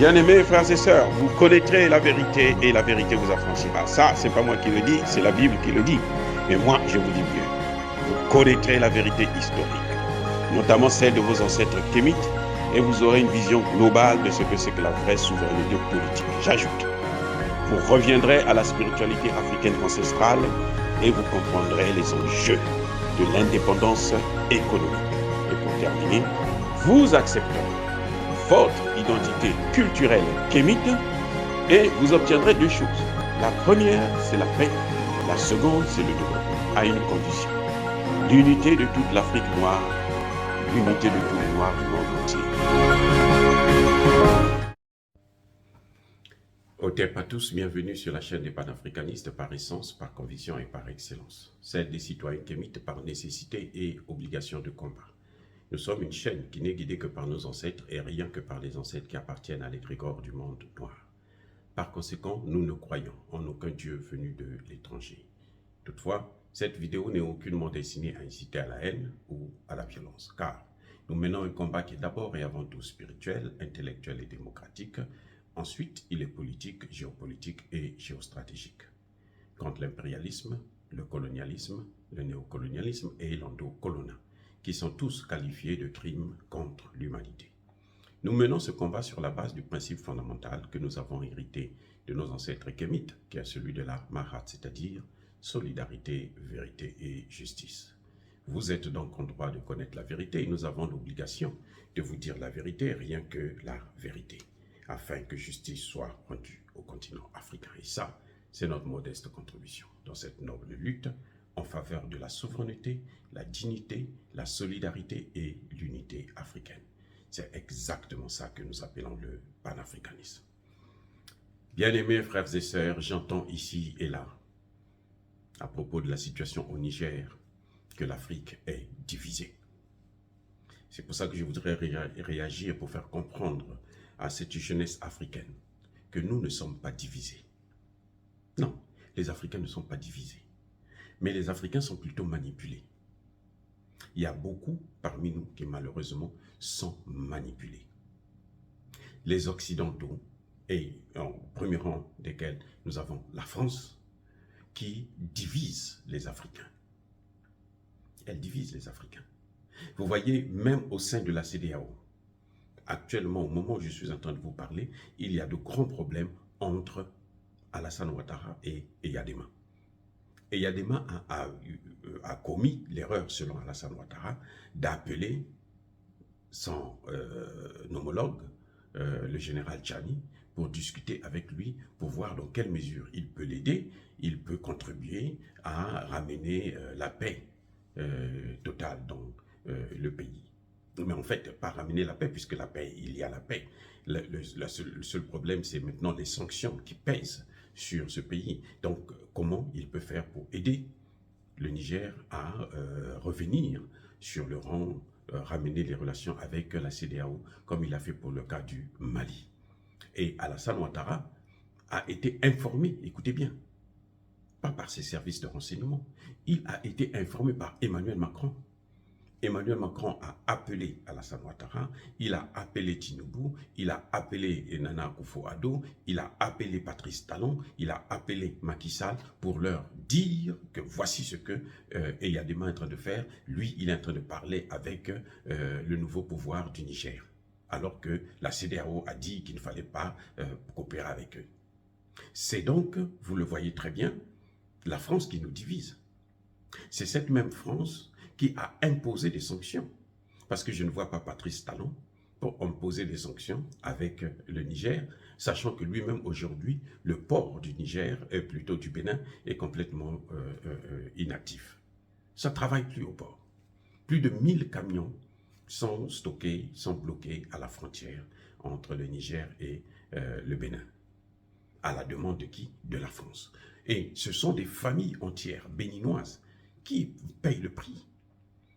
Bien-aimés frères et sœurs, vous connaîtrez la vérité et la vérité vous affranchira. Ça, c'est pas moi qui le dis, c'est la Bible qui le dit. Mais moi, je vous dis mieux. Vous connaîtrez la vérité historique, notamment celle de vos ancêtres kémites, et vous aurez une vision globale de ce que c'est que la vraie souveraineté politique. J'ajoute, vous reviendrez à la spiritualité africaine ancestrale et vous comprendrez les enjeux de l'indépendance économique. Et pour terminer, vous accepterez votre identité culturelle kémite et vous obtiendrez deux choses. La première, c'est la paix. La seconde, c'est le développement, à une condition. L'unité de toute l'Afrique noire, l'unité de tous les Noirs du monde entier. Otep à tous, bienvenue sur la chaîne des panafricanistes par essence, par conviction et par excellence. Celle des citoyens kémites par nécessité et obligation de combat. Nous sommes une chaîne qui n'est guidée que par nos ancêtres et rien que par les ancêtres qui appartiennent à l'égrégore du monde noir. Par conséquent, nous ne croyons en aucun Dieu venu de l'étranger. Toutefois, cette vidéo n'est aucunement destinée à inciter à la haine ou à la violence, car nous menons un combat qui est d'abord et avant tout spirituel, intellectuel et démocratique. Ensuite, il est politique, géopolitique et géostratégique. Contre l'impérialisme, le colonialisme, le néocolonialisme et l'endocolonat, qui sont tous qualifiés de crimes contre l'humanité. Nous menons ce combat sur la base du principe fondamental que nous avons hérité de nos ancêtres kémites, qui est celui de la Mahat, c'est-à-dire solidarité, vérité et justice. Vous êtes donc en droit de connaître la vérité et nous avons l'obligation de vous dire la vérité, rien que la vérité, afin que justice soit rendue au continent africain. Et ça, c'est notre modeste contribution dans cette noble lutte en faveur de la souveraineté, la dignité, la solidarité et l'unité africaine. C'est exactement ça que nous appelons le panafricanisme. Bien-aimés frères et sœurs, j'entends ici et là, à propos de la situation au Niger, que l'Afrique est divisée. C'est pour ça que je voudrais réagir pour faire comprendre à cette jeunesse africaine que nous ne sommes pas divisés. Non, les Africains ne sont pas divisés. Mais les Africains sont plutôt manipulés. Il y a beaucoup parmi nous qui malheureusement sont manipulés. Les Occidentaux, et en premier rang desquels nous avons la France, qui divise les Africains. Elle divise les Africains. Vous voyez, même au sein de la CEDEAO, actuellement, au moment où je suis en train de vous parler, il y a de grands problèmes entre Alassane Ouattara et Eyadema. Et Eyadema a commis l'erreur, selon Alassane Ouattara, d'appeler son homologue, le général Tchani, pour discuter avec lui, pour voir dans quelle mesure il peut l'aider, il peut contribuer à ramener la paix totale dans le pays. Mais en fait, pas ramener la paix, puisque la paix, il y a la paix. Le seul problème, c'est maintenant les sanctions qui pèsent sur ce pays. Donc, comment il peut faire pour aider le Niger à revenir sur le rang, ramener les relations avec la CEDEAO, comme il a fait pour le cas du Mali. Et Alassane Ouattara a été informé, écoutez bien, pas par ses services de renseignement, il a été informé par Emmanuel Macron. Emmanuel Macron a appelé Alassane Ouattara, il a appelé Tinubu, il a appelé Nana Akufo-Addo, il a appelé Patrice Talon, il a appelé Macky Sall pour leur dire que voici ce que Eyadema est en train de faire. Lui, il est en train de parler avec le nouveau pouvoir du Niger, alors que la CEDEAO a dit qu'il ne fallait pas coopérer avec eux. C'est donc, vous le voyez très bien, la France qui nous divise. C'est cette même France qui a imposé des sanctions. Parce que je ne vois pas Patrice Talon pour imposer des sanctions avec le Niger, sachant que lui-même aujourd'hui, le port du Niger, plutôt du Bénin, est complètement inactif. Ça ne travaille plus au port. Plus de 1000 camions sont stockés, sont bloqués à la frontière entre le Niger et le Bénin. À la demande de qui? De la France. Et ce sont des familles entières béninoises qui payent le prix.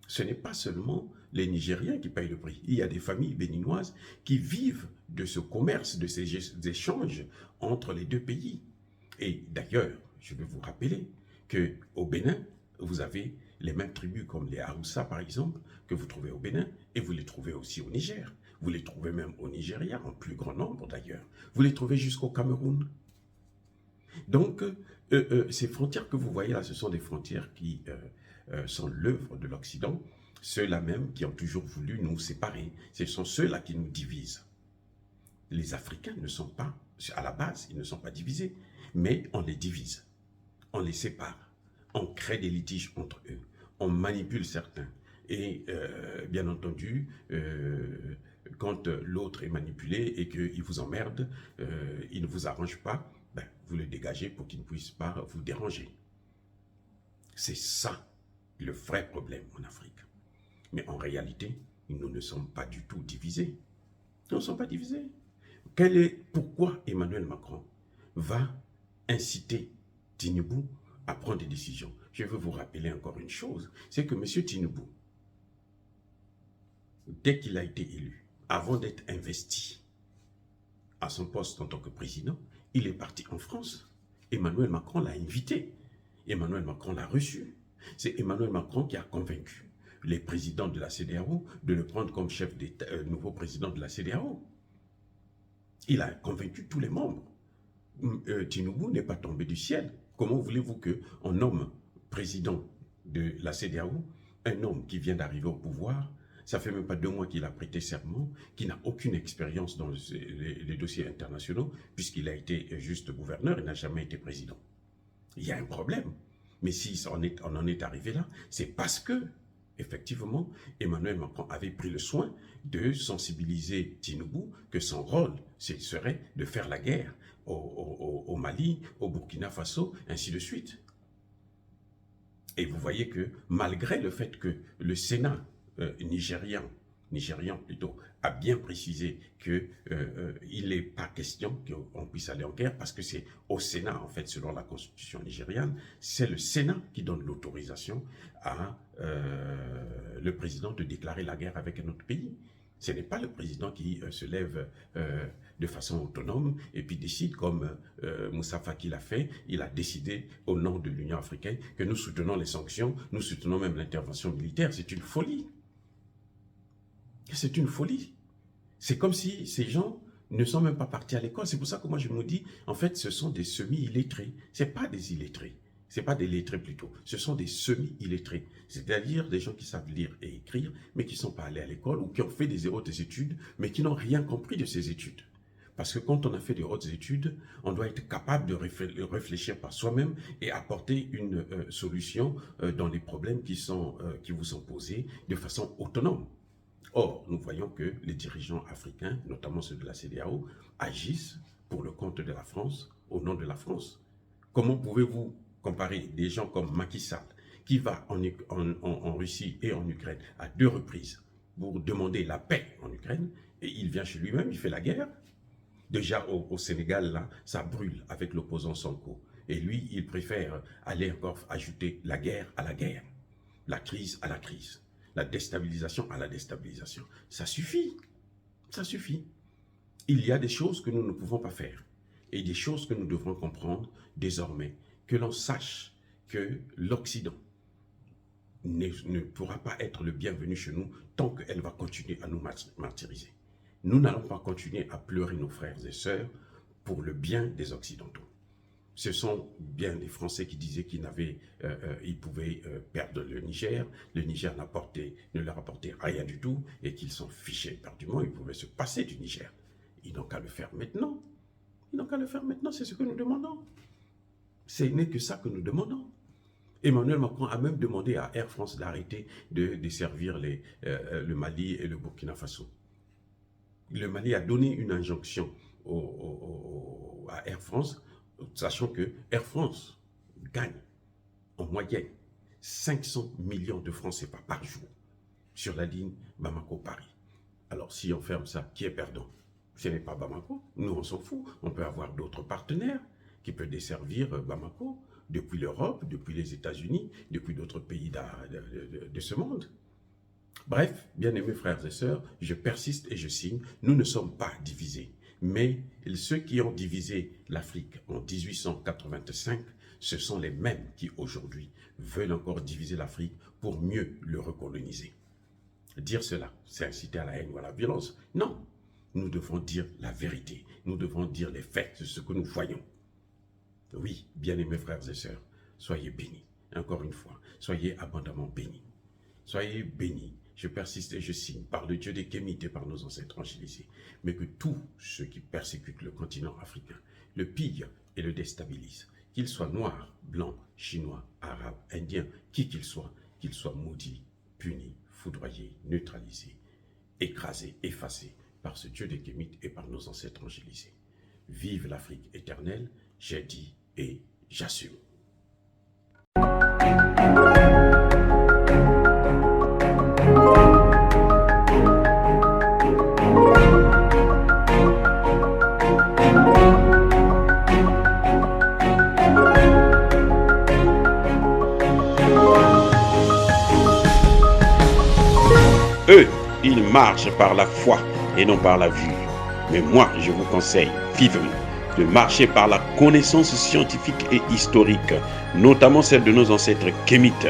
Ce n'est pas seulement les Nigériens qui payent le prix. Il y a des familles béninoises qui vivent de ce commerce, de ces échanges entre les deux pays. Et d'ailleurs, je vais vous rappeler qu'au Bénin, vous avez les mêmes tribus comme les Haoussa, par exemple, que vous trouvez au Bénin, et vous les trouvez aussi au Niger. Vous les trouvez même au Nigeria, en plus grand nombre d'ailleurs. Vous les trouvez jusqu'au Cameroun. Donc, ces frontières que vous voyez là, ce sont des frontières qui sont l'œuvre de l'Occident, ceux-là même qui ont toujours voulu nous séparer. Ce sont ceux-là qui nous divisent. Les Africains ne sont pas, à la base, ils ne sont pas divisés, mais on les divise, on les sépare, on crée des litiges entre eux, on manipule certains. Et bien entendu, quand l'autre est manipulé et qu'il vous emmerde, il ne vous arrange pas, ben, vous le dégagez pour qu'il ne puisse pas vous déranger. C'est ça le vrai problème en Afrique. Mais en réalité, nous ne sommes pas du tout divisés. Nous ne sommes pas divisés. Pourquoi Emmanuel Macron va inciter Tinubu à prendre des décisions? Je veux vous rappeler encore une chose, c'est que M. Tinubu, dès qu'il a été élu, avant d'être investi à son poste en tant que président, il est parti en France. Emmanuel Macron l'a invité. Emmanuel Macron l'a reçu. C'est Emmanuel Macron qui a convaincu les présidents de la CEDEAO de le prendre comme chef d'État, nouveau président de la CEDEAO. Il a convaincu tous les membres. Tinubu n'est pas tombé du ciel. Comment voulez-vous qu'on nomme président de la CEDEAO un homme qui vient d'arriver au pouvoir? Ça fait même pas 2 mois qu'il a prêté serment, qui n'a aucune expérience dans les dossiers internationaux, puisqu'il a été juste gouverneur, il n'a jamais été président. Il y a un problème. Mais si on en est arrivé là, c'est parce que, effectivement, Emmanuel Macron avait pris le soin de sensibiliser Tinubu que son rôle serait de faire la guerre au Mali, au Burkina Faso, ainsi de suite. Et vous voyez que malgré le fait que le Sénat nigérian plutôt, a bien précisé qu'il n'est pas question qu'on puisse aller en guerre parce que c'est au Sénat, en fait, selon la constitution nigériane, c'est le Sénat qui donne l'autorisation à le président de déclarer la guerre avec un autre pays. Ce n'est pas le président qui se lève de façon autonome et puis décide comme Moussa Faki l'a fait. Il a décidé au nom de l'Union africaine que nous soutenons les sanctions, nous soutenons même l'intervention militaire. C'est une folie. C'est une folie. C'est comme si ces gens ne sont même pas partis à l'école. C'est pour ça que moi je me dis, en fait, ce sont des semi-illettrés. Ce n'est pas des illettrés. Ce n'est pas des lettrés plutôt. Ce sont des semi-illettrés. C'est-à-dire des gens qui savent lire et écrire, mais qui ne sont pas allés à l'école ou qui ont fait des hautes études, mais qui n'ont rien compris de ces études. Parce que quand on a fait de hautes études, on doit être capable de réfléchir par soi-même et apporter une solution dans les problèmes qui vous sont posés de façon autonome. Or, nous voyons que les dirigeants africains, notamment ceux de la CEDEAO, agissent pour le compte de la France, au nom de la France. Comment pouvez-vous comparer des gens comme Macky Sall, qui va en Russie et en Ukraine à 2 reprises pour demander la paix en Ukraine, et il vient chez lui-même, il fait la guerre? Déjà au Sénégal, là, ça brûle avec l'opposant Sonko. Et lui, il préfère aller encore ajouter la guerre à la guerre, la crise à la crise. La déstabilisation à la déstabilisation. Ça suffit. Ça suffit. Il y a des choses que nous ne pouvons pas faire. Et des choses que nous devrons comprendre désormais. Que l'on sache que l'Occident ne pourra pas être le bienvenu chez nous tant qu'elle va continuer à nous martyriser. Nous n'allons pas continuer à pleurer nos frères et sœurs pour le bien des Occidentaux. Ce sont bien les Français qui disaient qu'ils pouvaient perdre le Niger. Le Niger ne leur apportait rien du tout et qu'ils s'en fichaient éperdument. Ils pouvaient se passer du Niger. Ils n'ont qu'à le faire maintenant. Ils n'ont qu'à le faire maintenant, c'est ce que nous demandons. Ce n'est que ça que nous demandons. Emmanuel Macron a même demandé à Air France d'arrêter de desservir le Mali et le Burkina Faso. Le Mali a donné une injonction à Air France, sachant que Air France gagne en moyenne 500 millions de francs CFA par jour sur la ligne Bamako-Paris. Alors si on ferme ça, qui est perdant? Ce n'est pas Bamako, nous on s'en fout. On peut avoir d'autres partenaires qui peuvent desservir Bamako depuis l'Europe, depuis les États-Unis, depuis d'autres pays de ce monde. Bref, bien-aimés frères et sœurs, je persiste et je signe, nous ne sommes pas divisés. Mais ceux qui ont divisé l'Afrique en 1885 ce sont les mêmes qui aujourd'hui veulent encore diviser l'Afrique pour mieux le recoloniser. Dire cela, c'est inciter à la haine ou à la violence. Non, nous devons dire la vérité. Nous devons dire les faits de ce que nous voyons. Oui, bien-aimés frères et sœurs, soyez bénis. Encore une fois, soyez abondamment bénis. Soyez bénis. Je persiste et je signe par le Dieu des Kémites et par nos ancêtres angélisés, mais que tous ceux qui persécutent le continent africain, le pillent et le déstabilisent, qu'ils soient noirs, blancs, chinois, arabes, indiens, qui qu'ils soient maudits, punis, foudroyés, neutralisés, écrasés, effacés par ce Dieu des Kémites et par nos ancêtres angélisés. Vive l'Afrique éternelle, j'ai dit et j'assume. Eux, ils marchent par la foi et non par la vue. Mais moi, je vous conseille vivement de marcher par la connaissance scientifique et historique, notamment celle de nos ancêtres kémites,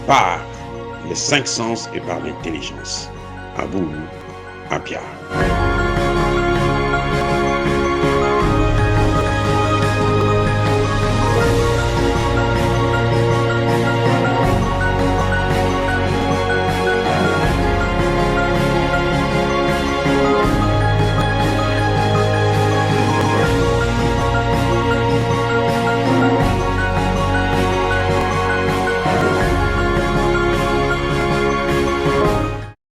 par les 5 sens et par l'intelligence. À vous, Apia.